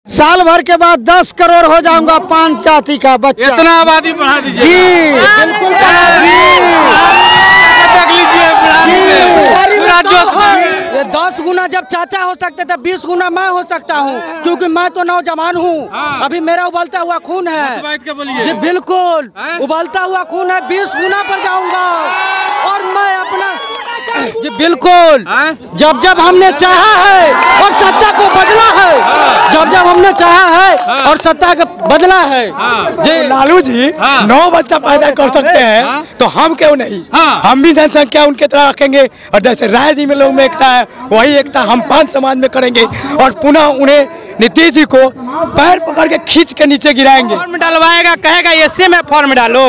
साल भर के बाद 10 करोड़ हो जाऊंगा 5 जाति का बच्चा। इतना आबादी बढ़ा दीजिए जी, बिल्कुल ये 10 गुना जब चाचा हो सकते थे 20 गुना मैं हो सकता हूँ, क्योंकि मैं तो नौजवान हूँ। अभी मेरा उबलता हुआ खून है जी, बिल्कुल उबलता हुआ खून है। 20 गुना पर जाऊंगा और मैं अपना जी बिल्कुल जब जब हमने चाहा है और सत्ता को बदला है, जब जब हमने चाहा है और सत्ता को बदला है जी। लालू जी 9 बच्चा पैदा कर सकते हैं तो हम क्यों नहीं? हम भी जनसंख्या उनके तरह रखेंगे और जैसे राय जी में लोग में एकता है वही एकता हम 5 समाज में करेंगे और पुनः उन्हें नीतीश जी को पैर पकड़ के खींच के नीचे गिराएंगे। फॉर्म डलवाएगा, कहेगा एससी में फॉर्म डालो,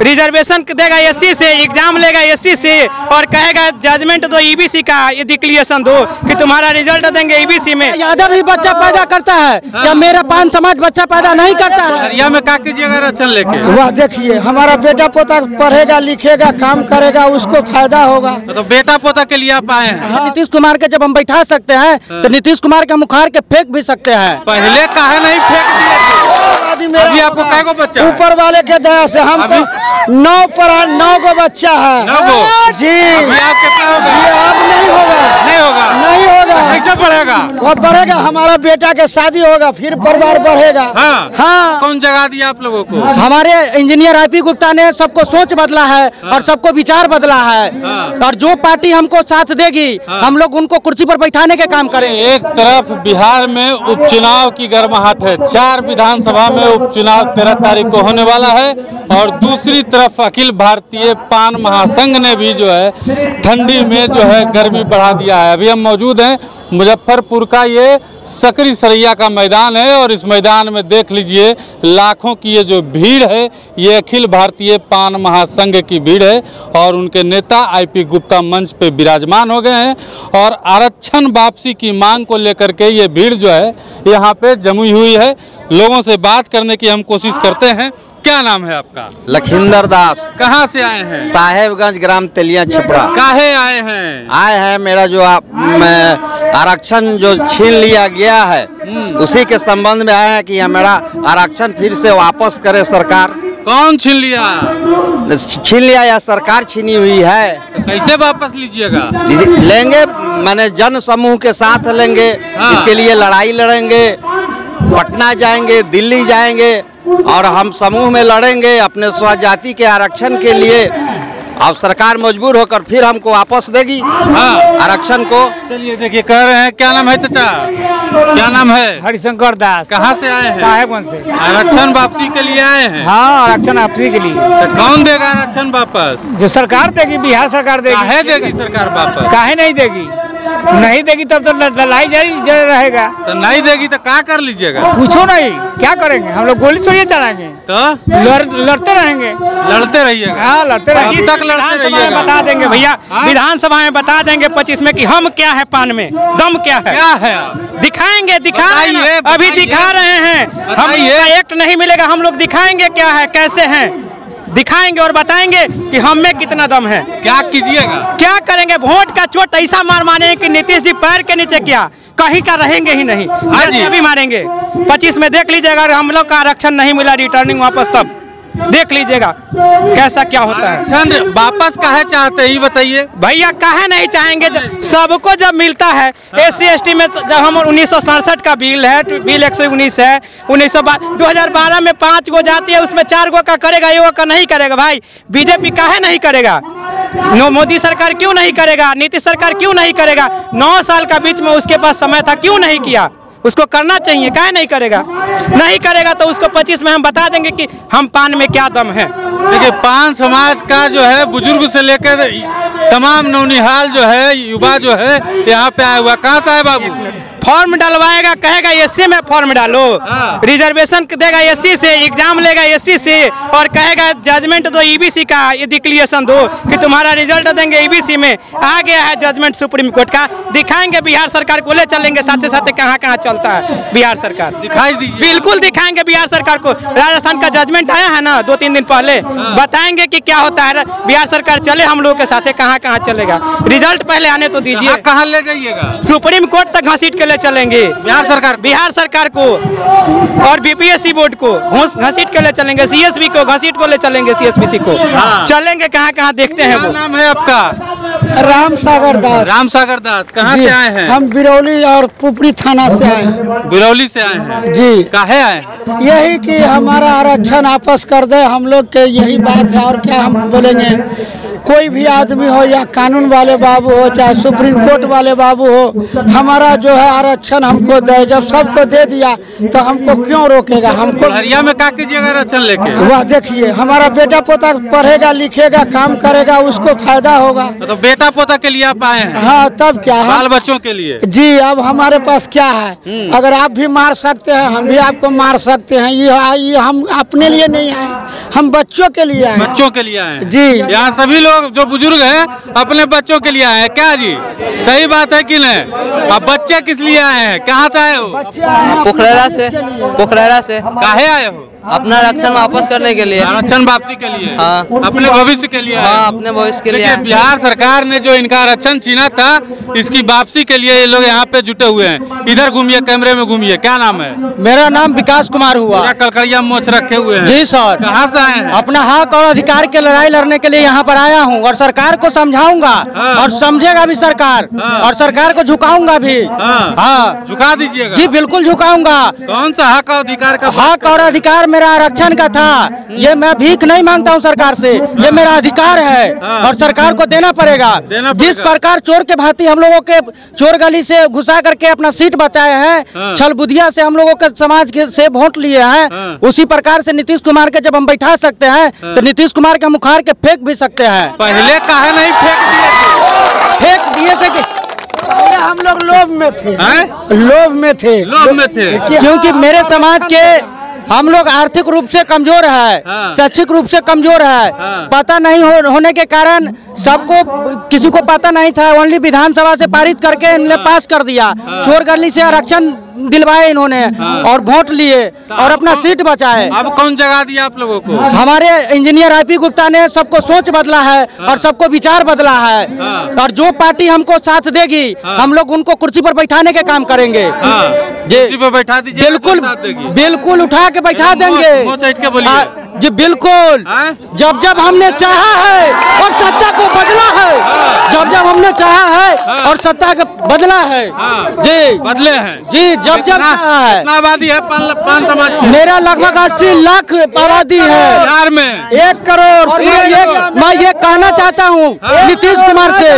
रिजर्वेशन देगा एससी से, एग्जाम लेगा एससी से और कहेगा जजमेंट दो ईबीसी का, ये डिक्लेरेशन दो कि तुम्हारा रिजल्ट देंगे ईबीसी में। यादव ही बच्चा पैदा करता है क्या मेरा 5 समाज बच्चा पैदा नहीं करता है? हरिया में का कीजिएगा आरक्षण लेके? वह देखिए हमारा बेटा पोता पढ़ेगा लिखेगा काम करेगा उसको फायदा होगा। तो बेटा पोता के लिए आप आए हैं? नीतीश कुमार के जब हम बैठा सकते हैं तो नीतीश कुमार के हम उखाड़ के फेंक भी सकते हैं। पहले काहे नहीं फेंक दिए? अभी आपको कै गो बच्चा? ऊपर वाले के दया से हमको 9 गो बच्चा है। 9 गो जी। अभी आप कितना होगा? अब नहीं होगा, नहीं होगा, नहीं होगा। कैसे बढ़ेगा? और बढ़ेगा, हमारा बेटा के शादी होगा फिर परिवार बढ़ेगा। हाँ। कौन जगह दिया आप लोगों को? हमारे इंजीनियर आईपी गुप्ता ने सबको सोच बदला है और सबको विचार बदला है और जो पार्टी हमको साथ देगी हम लोग उनको कुर्सी पर बैठाने के काम करेंगे। एक तरफ बिहार में उपचुनाव की गर्माहट है, 4 विधानसभा में उपचुनाव 13 तारीख को होने वाला है और दूसरी तरफ अखिल भारतीय पान महासंघ ने भी जो है ठंडी में जो है गर्मी बढ़ा दिया है। अभी हम मौजूद हैं मुजफ्फरपुर का ये सकरी सरैया का मैदान है और इस मैदान में देख लीजिए लाखों की ये जो भीड़ है ये अखिल भारतीय पान महासंघ की भीड़ है और उनके नेता आईपी गुप्ता मंच पे विराजमान हो गए हैं और आरक्षण वापसी की मांग को लेकर के ये भीड़ जो है यहाँ पे जमी हुई है। लोगों से बात करने की हम कोशिश करते हैं। क्या नाम है आपका? लखिंदर दास। कहाँ से आए हैं? साहेबगंज ग्राम तेलिया छिपरा। काहे आए हैं? आए हैं मेरा जो आरक्षण जो छीन लिया गया है उसी के संबंध में आए हैं कि हमारा आरक्षण फिर से वापस करे सरकार। कौन छीन लिया? छीन लिया या सरकार छीनी हुई है? तो कैसे वापस लीजिएगा? लेंगे, माने जन समूह के साथ लेंगे। इसके लिए लड़ाई लड़ेंगे, पटना जाएंगे, दिल्ली जाएंगे और हम समूह में लड़ेंगे अपने स्वजाति के आरक्षण के लिए। अब सरकार मजबूर होकर फिर हमको वापस देगी आरक्षण को। चलिए देखिए कह रहे हैं, क्या नाम है चाचा? क्या नाम है? हरिशंकर दास। कहाँ से आए हैं? साहेबगंज से। आरक्षण वापसी के लिए आए हैं? हाँ, आरक्षण वापसी के लिए। तो कौन देगा आरक्षण वापस? जो सरकार देगी, बिहार सरकार देगी। काहे देगी सरकार वापस? काहे नहीं देगी? नहीं देगी तब तो लड़ाई जारी रहेगा। तो नहीं देगी तो क्या कर लीजिएगा? पूछो नहीं, क्या करेंगे हम लोग? गोली थोड़ी चलाएंगे, तो लड़ते रहेंगे। लड़ते रहिएगा। हाँ, लड़ते रहेंगे। तक लड़ते रहिएगा। बता देंगे भैया, विधानसभा में बता देंगे 25 में कि हम क्या है, पान में दम क्या है। क्या है? दिखाएंगे, दिखा रहे हैं, अभी दिखा रहे हैं। हम एक नहीं मिलेगा, हम लोग दिखाएंगे क्या है, कैसे हैं, दिखाएंगे और बताएंगे कि हम में कितना दम है। क्या कीजिएगा? क्या करेंगे? वोट का चोट ऐसा मार मारेंगे कि नीतीश जी पैर के नीचे क्या कहीं का रहेंगे ही नहीं। भी मारेंगे। 25 में देख लीजिएगा, अगर हम लोग का आरक्षण नहीं मिला रिटर्निंग वापस, तब देख लीजिएगा कैसा क्या होता है। चंद्र वापस काहे चाहते ही बताइए भैया? काहे नहीं चाहेंगे? सबको जब मिलता है SC ST में, जब हम 1967 का बिल है, बिल 119 है, 2012 में 5 गो जाती है, उसमें 4 गो का करेगा, ये का नहीं करेगा। भाई बीजेपी काहे नहीं करेगा? मोदी सरकार क्यों नहीं करेगा? नीतीश सरकार क्यों नहीं करेगा? 9 साल का बीच में उसके पास समय था, क्यों नहीं किया? उसको करना चाहिए, काहे नहीं करेगा? नहीं करेगा तो उसको 25 में हम बता देंगे कि हम पान में क्या दम है। देखिए पान समाज का जो है बुजुर्ग से लेकर तमाम नौनिहाल जो है युवा जो है यहाँ पे आया हुआ। कहाँ से आए बाबू? फॉर्म डलवाएगा, कहेगा एससी में फॉर्म डालो, रिजर्वेशन देगा एससी से, एग्जाम लेगा एससी से और कहेगा जजमेंट दो ईबीसी का, ये डिक्लेरेशन दो कि तुम्हारा रिजल्ट देंगे ईबीसी में। आ गया है जजमेंट सुप्रीम कोर्ट का, दिखाएंगे बिहार सरकार को, ले चलेंगे साथ साथ कहाँ कहाँ चलता है बिहार सरकार। दिखाई दीजिए। बिल्कुल दिखाएंगे बिहार सरकार को। राजस्थान का जजमेंट आया है ना 2-3 दिन पहले, बताएंगे कि क्या होता है। बिहार सरकार चले हम लोगों के साथ, कहाँ कहाँ चलेगा। रिजल्ट पहले आने तो दीजिए। कहाँ ले जाइएगा? सुप्रीम कोर्ट तक घसीट के ले चलेंगे, बिहार सरकार को और बीपीएससी बोर्ड को घसीट के ले चलेंगे, सीएसबी को घसीट को ले चलेंगे, सीएसबीसी को चलेंगे कहाँ देखते हैं। वो नाम है आपका? राम सागर दास। राम सागर दास, कहाँ से आए हैं? हम बिरौली और पुपरी थाना से आए हैं। बिरौली से आए हैं जी। काहे आए? यही कि हमारा आरक्षण वापस कर दे, हम लोग के यही बात है। और क्या हम बोलेंगे, कोई भी आदमी हो या कानून वाले बाबू हो चाहे सुप्रीम कोर्ट वाले बाबू हो, हमारा जो है आरक्षण हमको दे। जब सबको दे दिया तो हमको क्यों रोकेगा? हमको हरिया में क्या कीजिएगा आरक्षण लेके? वह देखिए, हमारा बेटा पोता पढ़ेगा लिखेगा काम करेगा, उसको फायदा होगा। तो बेटा पोता के लिए आप आए हैं? हाँ, तब क्या है, बाल बच्चों के लिए जी। अब हमारे पास क्या है, अगर आप भी मार सकते हैं हम भी आपको मार सकते हैं। ये हम अपने लिए नहीं आए, हम बच्चों के लिए आए। बच्चों के लिए आए जी। यहाँ सभी लोग जो बुजुर्ग हैं अपने बच्चों के लिए आए हैं क्या जी? सही बात है कि नहीं? अब बच्चे किस लिए आए हैं? कहाँ से आए हो? पोखरेरा से। काहे आए हो? अपना आरक्षण वापस करने के लिए। आरक्षण वापसी के लिए? हाँ। अपने भविष्य के लिए? हाँ, अपने भविष्य के लिए। बिहार सरकार ने जो इनका आरक्षण छीना था, इसकी वापसी के लिए ये लोग यहाँ पे जुटे हुए हैं। इधर घूमिए, कैमरे में घूमिए। क्या नाम है? मेरा नाम विकास कुमार हुआ। कलकड़िया मोछ रखे हुए हैं। जी सर। कहाँ से आए हैं? अपना हक और अधिकार के लड़ाई लड़ने के लिए यहाँ पर आया हूँ और सरकार को समझाऊंगा और समझेगा भी सरकार, और सरकार को झुकाऊंगा भी। हाँ, झुका दीजिएगा? जी बिल्कुल झुकाऊंगा। कौन सा हक और अधिकार का? हक और अधिकार मेरा आरक्षण का था। ये मैं भीख नहीं मांगता हूँ सरकार से, ये मेरा अधिकार है और सरकार को देना पड़ेगा। जिस प्रकार चोर के भांति हम लोगों के चोर गली से घुसा करके अपना सीट बचाए हैं, छल बुद्धिया से हम लोगों के समाज के से वोट लिए हैं, उसी प्रकार से नीतीश कुमार के जब हम बैठा सकते हैं तो नीतीश कुमार के मुखार के फेंक भी सकते हैं। पहले काहे नहीं फेंक दिए थे? पहले हम लोग लोभ में थे, क्योंकि मेरे समाज के हम लोग आर्थिक रूप से कमजोर है, शैक्षिक रूप से कमजोर है। पता नहीं होने के कारण सबको, किसी को पता नहीं था। ओनली विधानसभा से पारित करके इन्होंने पास कर दिया। चोर गली से आरक्षण दिलवाए इन्होंने और वोट लिए और अपना सीट बचाए। अब कौन जगह दिया आप लोगों को? हमारे इंजीनियर आईपी गुप्ता ने सबको सोच बदला है और सबको विचार बदला है। और जो पार्टी हमको साथ देगी हम लोग उनको कुर्सी पर बैठाने के काम करेंगे। कुर्सी पर बैठा दीजिए? बिल्कुल उठा के बैठा देंगे जी, बिल्कुल। जब हमने चाहा है और सत्ता को बदला है, जब हमने चाहा है और सत्ता को बदला है जी, बदले हैं जी। जब चाहा है। कितना आबादी है पान समाज की? मेरा लगभग 80 लाख आबादी है बिहार में। 1 करोड़। और मैं ये कहना चाहता हूँ नीतीश कुमार से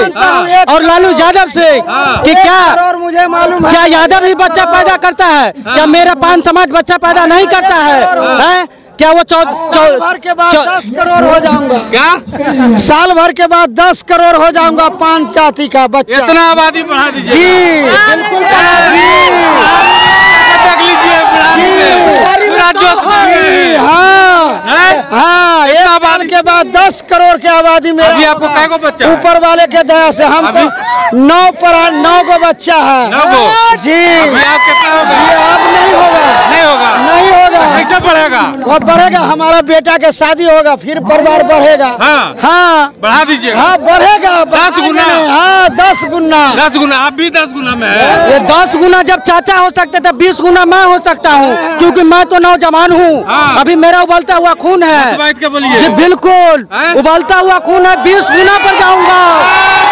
और लालू यादव से कि क्या मुझे मालूम है, क्या यादव ही बच्चा पैदा करता है? क्या मेरा पान समाज बच्चा पैदा नहीं करता है? क्या वो साल भर के बाद 10 करोड़ हो जाऊंगा? क्या साल भर के बाद 10 करोड़ हो जाऊंगा पान जाति का बच्चा? इतना आबादी बढ़ा दीजिए जी, बिल्कुल देख लीजिए। हाँ, 1 साल के बाद 10 करोड़ की आबादी में। अभी आपको कै गो बच्चा? ऊपर वाले के दया से हमको 9 गो बच्चा है। 9 गो जी। अभी आप कितना होगा? अब नहीं होगा, नहीं होगा। कैसे बढ़ेगा? वो बढ़ेगा, हमारा बेटा के शादी होगा, फिर परिवार बढ़ेगा। हाँ, बढ़ा दीजिए। हाँ, बढ़ेगा 10 गुना। हाँ, 10 गुना। 10 गुना। आप भी 10 गुना में है। ये 10 गुना जब चाचा हो सकते थे, 20 गुना मैं हो सकता हूँ, क्योंकि मैं तो नौजवान हूँ। अभी मेरा उबलता हुआ खून है। बैठ के बोलिए। जी बिल्कुल, उबलता हुआ खून है। 20 गुना पर जाऊंगा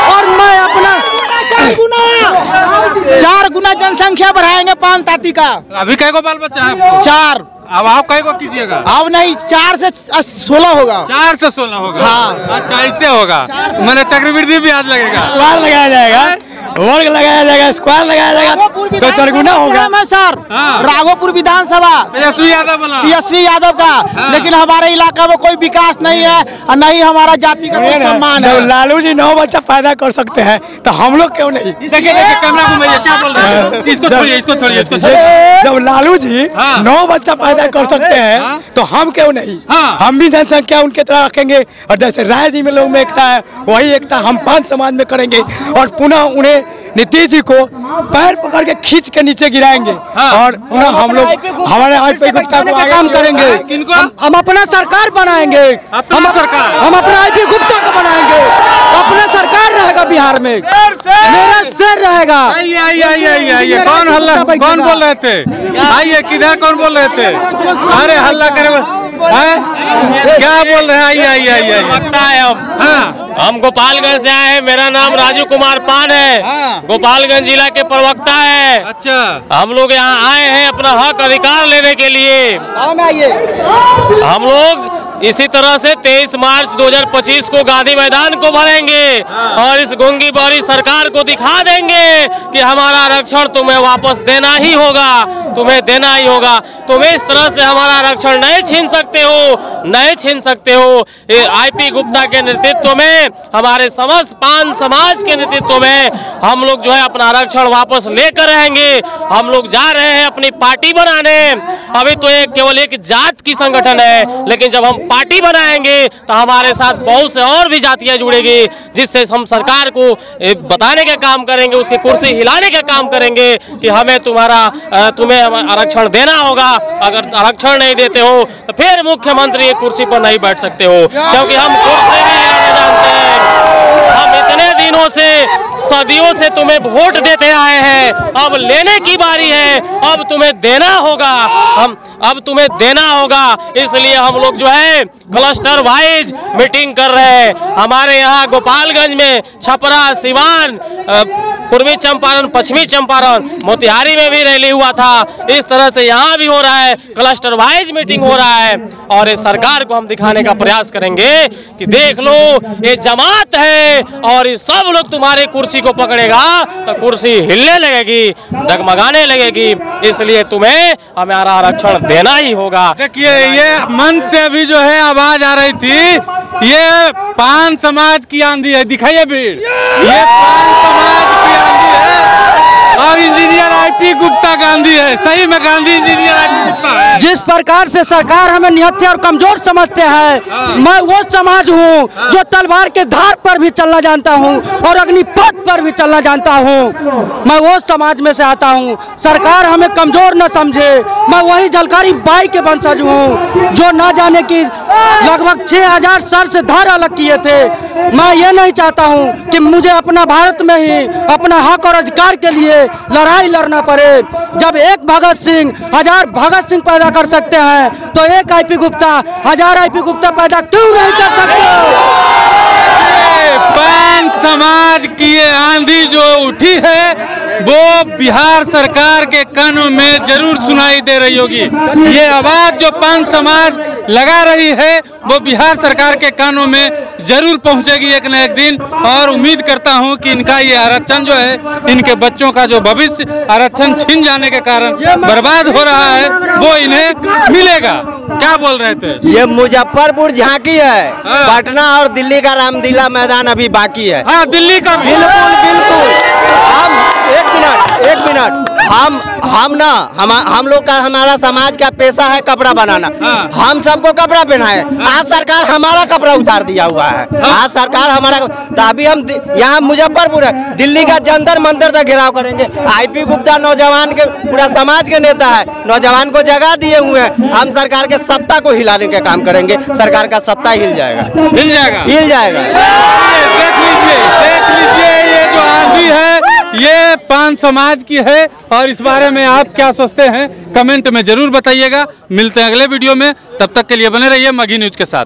और मैं अपना 4 गुना जनसंख्या बढ़ाएंगे पान ताती का। अभी कै गो बाल बच्चा है आपको? 4। अब आप कै गो कीजिएगा? अब नहीं, 4 से 16 होगा। 4 से 16 होगा? हाँ। अच्छा, ऐसे होगा। मैंने चक्रवृद्धि ब्याज लगेगा? स्क्वायर लगाया जाएगा, वर्ग लगाया जाएगा, स्क्वायर लगाया जाएगा तो 4 गुना होगा। सर, राघोपुर विधानसभा तेजस्वी यादव बोला। तेजस्वी यादव का। लेकिन हमारे इलाका में कोई विकास नहीं है और नहीं हमारा जाति का कोई सम्मान है। जब लालू जी 9 बच्चा पैदा कर सकते हैं तो हम लोग क्यों नहीं? देखिए कैमरा घुमाइए, क्या बोल रहे हैं? इसको छोड़िए, इसको छोड़िए। जब लालू जी 9 बच्चा पैदा कर सकते हैं तो हम क्यों नहीं? हम भी जनसंख्या उनके तरह रखेंगे और जैसे राय जी में लोग में एकता है वही एकता हम पान समाज में करेंगे और पुनः उन्हें नीतीश जी को पैर पकड़ के खींच के नीचे गिराएंगे। और पुनः हम लोग हमारे आईपी गुप्ता को काम करेंगे। हम अपना सरकार बनाएंगे। हम अपना आईपी गुप्ता को बनाएंगे। अपना सरकार रहेगा बिहार में, मेरा शेर रहेगा। आइए कौन हल्ला, कौन बोल रहे थे? आइए किधर, कौन बोल रहे थे? अरे हल्ला करे क्या बोल रहे हैं? आइए लगता है हम गोपालगंज से आए हैं। मेरा नाम राजू कुमार पान है। गोपालगंज जिला के प्रवक्ता है। अच्छा, हम लोग यहाँ आए हैं अपना हक अधिकार लेने के लिए। हम लोग इसी तरह से 23 मार्च 2025 को गांधी मैदान को भरेंगे और इस गूंगी बहरी सरकार को दिखा देंगे कि हमारा आरक्षण तुम्हें वापस देना ही होगा, तुम्हें देना ही होगा। तुम इस तरह से हमारा आरक्षण नहीं छीन सकते हो, नहीं छीन सकते हो। आईपी गुप्ता के नेतृत्व में, हमारे समस्त पान समाज के नेतृत्व में हम लोग जो है अपना आरक्षण वापस लेकर रहेंगे। हम लोग जा रहे हैं अपनी पार्टी बनाने। अभी तो ये केवल एक जात की संगठन है, लेकिन जब हम पार्टी बनाएंगे तो हमारे साथ बहुत से और भी जातियां जुड़ेगी, जिससे हम सरकार को बताने का काम करेंगे, उसकी कुर्सी हिलाने का काम करेंगे कि हमें तुम्हें आरक्षण देना होगा। अगर आरक्षण नहीं देते हो तो फिर मुख्यमंत्री की कुर्सी पर नहीं बैठ सकते हो, क्योंकि हम कुर्सी नहीं हिलाना जानते हैं। हम इतने दिनों से, सदियों से तुम्हें वोट देते आए हैं, अब लेने की बारी है। अब तुम्हें देना होगा, अब तुम्हें देना होगा। इसलिए हम लोग जो है क्लस्टर वाइज मीटिंग कर रहे हैं। हमारे यहाँ गोपालगंज में, छपरा, सिवान, पूर्वी चंपारण, पश्चिमी चंपारण, मोतिहारी में भी रैली हुआ था। इस तरह से यहाँ भी हो रहा है, क्लस्टर वाइज मीटिंग हो रहा है। और इस सरकार को हम दिखाने का प्रयास करेंगे कि देख लो, ये जमात है और ये सब लोग तुम्हारी कुर्सी को पकड़ेगा तो कुर्सी हिलने लगेगी, डगमगाने लगेगी। इसलिए तुम्हें हमारा आरक्षण देना ही होगा। देखिए, ये मन से अभी जो है आवाज आ रही थी, ये पान समाज की आंधी है। दिखाइए भीड़, ये पान समाज की आंधी है और इंजीनियर आईपी गुप्ता गांधी है। सही में गांधी इंजीनियर आईपी गुप्ता है। जिस प्रकार से सरकार हमें निहत्थे और कमजोर समझते हैं, मैं वो समाज हूँ जो तलवार के धार पर भी चलना जानता हूँ और अग्निपथ पर भी चलना जानता हूँ। मैं वो समाज में से आता हूँ। सरकार हमें कमजोर न समझे। मैं वही झलकारी बाई के वंशज हूँ जो न जाने की लगभग 6000 सर से धार अलग किए थे। मैं ये नहीं चाहता हूँ कि मुझे अपना भारत में ही अपना हक और अधिकार के लिए लड़ाई लड़ना पड़े। जब एक भगत सिंह 1000 भगत सिंह पैदा कर सकते हैं तो एक आईपी गुप्ता 1000 आईपी गुप्ता पैदा क्यों नहीं कर सकते? पान समाज की ये आंधी जो उठी है वो बिहार सरकार के कानों में जरूर सुनाई दे रही होगी। ये आवाज जो पान समाज लगा रही है वो बिहार सरकार के कानों में जरूर पहुंचेगी एक न एक दिन। और उम्मीद करता हूं कि इनका ये आरक्षण जो है, इनके बच्चों का जो भविष्य आरक्षण छीन जाने के कारण बर्बाद हो रहा है, वो इन्हें मिलेगा। क्या बोल रहे थे? ये मुजफ्फरपुर झांकी है, पटना और दिल्ली का रामलीला मैदान अभी बाकी है। हाँ, दिल्ली का बिल्कुल बिल्कुल। हम एक मिनट हम लोग का, हमारा समाज का पेशा है कपड़ा बनाना। हम सबको कपड़ा पहनाए। आज सरकार हमारा कपड़ा उतार दिया हुआ है। आज सरकार हमारा, तो अभी हम यहाँ मुजफ्फरपुर है, दिल्ली का जंतर मंतर तक घेराव करेंगे। आईपी गुप्ता नौजवान के, पूरा समाज के नेता है, नौजवान को जगह दिए हुए हैं। हम सरकार के सत्ता को हिलाने का काम करेंगे। सरकार का सत्ता हिल जाएगा, हिल जाएगा, हिल जाएगा। देख लीजिए ये जो आंधी है ये पान समाज की है। और इस बारे में आप क्या सोचते हैं कमेंट में जरूर बताइएगा। मिलते हैं अगले वीडियो में, तब तक के लिए बने रहिए मगही न्यूज के साथ।